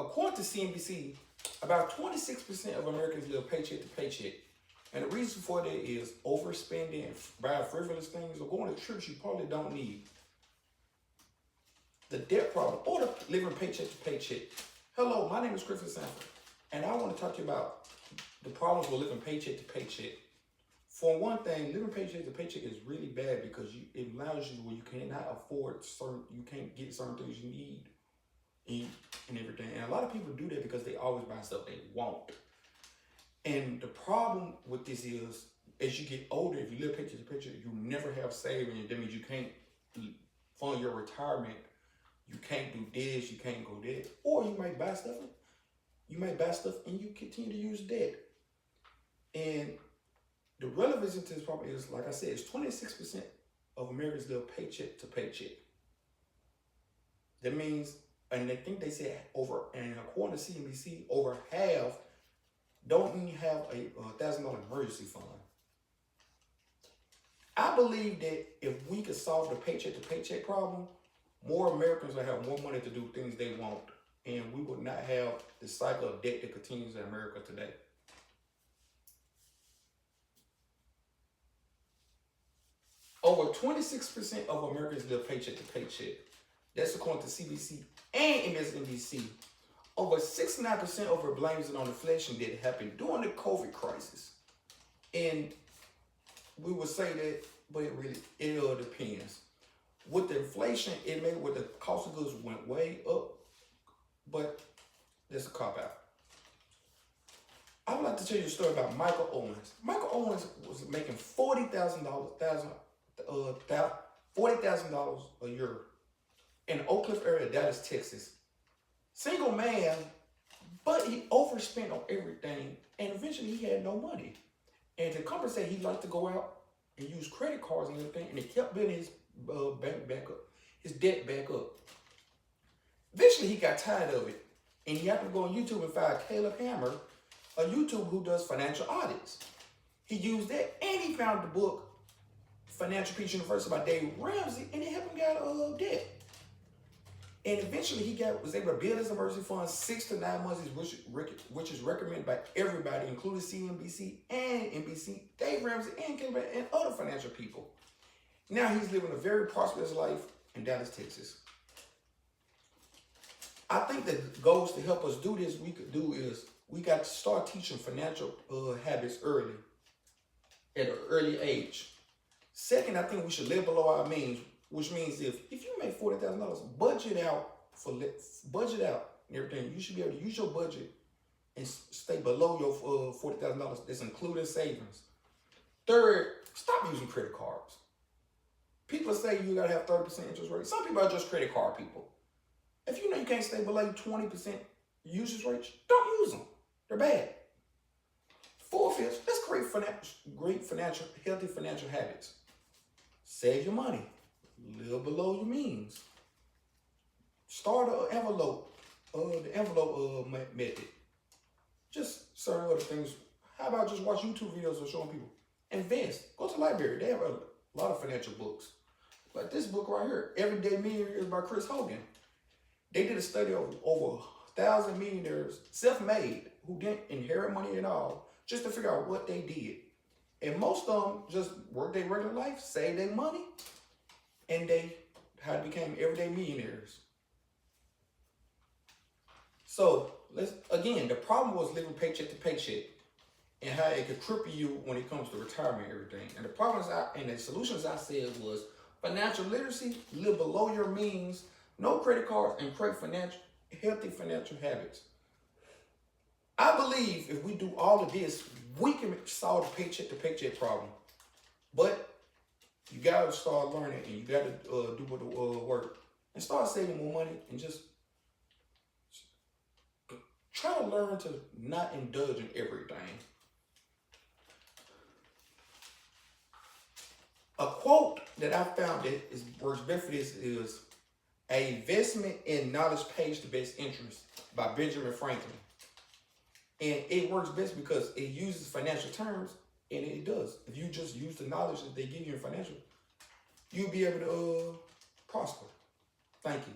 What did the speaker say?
According to CNBC, about 26% of Americans live paycheck to paycheck. And the reason for that is overspending, buying frivolous things, or going to trips you probably don't need. The debt problem, or the living paycheck to paycheck. Hello, my name is Griffin Sanford, and I want to talk to you about the problems with living paycheck to paycheck. For one thing, living paycheck to paycheck is really bad because it allows you where you cannot afford you can't get certain things you need and everything. And a lot of people do that because they always buy stuff they want. And the problem with this is, as you get older, if you live paycheck to paycheck, you never have savings. That means you can't fund your retirement. You can't do this, you can't go there. Or you might buy stuff. You might buy stuff and you continue to use debt. And the relevance to this problem is, like I said, it's 26% of Americans live paycheck to paycheck. That means, and they said and according to CNBC, over half don't even have a $1,000 emergency fund. I believe that if we could solve the paycheck to paycheck problem, more Americans will have more money to do things they want, and we would not have the cycle of debt that continues in America today. Over 26% of Americans live paycheck to paycheck. That's according to CBC and MSNBC. Over 69% of it blames it on inflation that happened during the COVID crisis. And we would say that, but it all depends. With the inflation, it made where the cost of goods went way up, but that's a cop-out. I would like to tell you a story about Michael Owens. Michael Owens was making $40,000 a year in Oak Cliff area, Dallas, Texas. Single man, but he overspent on everything, and eventually he had no money. And to compensate, he liked to go out and use credit cards and everything, and it kept building his bank back up, his debt back up. Eventually, he got tired of it, and he happened to go on YouTube and find Caleb Hammer, a YouTuber who does financial audits. He used that, and he found the book Financial Peace University by Dave Ramsey, and it helped him get out of debt. And eventually, he was able to build his emergency fund 6 to 9 months, which is recommended by everybody, including CNBC and NBC, Dave Ramsey, and Caleb, and other financial people. Now he's living a very prosperous life in Dallas, Texas. I think the goals to help us do this, we got to start teaching financial habits early, at an early age. Second, I think we should live below our means, which means if you make $40,000, budget out and everything. You should be able to use your budget and stay below your $40,000. That's including savings. Third, stop using credit cards. People say you gotta have 30% interest rate. Some people are just credit card people. If you know you can't stay below 20% usage rates, don't use them. They're bad. Fourth is, let's create healthy financial habits. Save your money. Live below your means. Start an envelope, the envelope method. Just certain other things. How about just watch YouTube videos of showing people? Invest. Go to the library. They have a lot of financial books. Like this book right here, Everyday Millionaires by Chris Hogan. They did a study of over 1,000 millionaires, self-made, who didn't inherit money at all, just to figure out what they did. And most of them just worked their regular life, saved their money, and they became everyday millionaires. So again, the problem was living paycheck to paycheck and how it could cripple you when it comes to retirement and everything. And the problems and the solutions I said was financial literacy, live below your means, no credit cards, and create healthy financial habits. I believe if we do all of this, we can solve the paycheck to paycheck problem. But you gotta start learning, and you gotta do the work and start saving more money, and just try to learn to not indulge in everything. A quote that I found that works best for this is, "An investment in knowledge pays the best interest" by Benjamin Franklin. And it works best because it uses financial terms, and it does. If you just use the knowledge that they give you in financial, you'll be able to prosper. Thank you.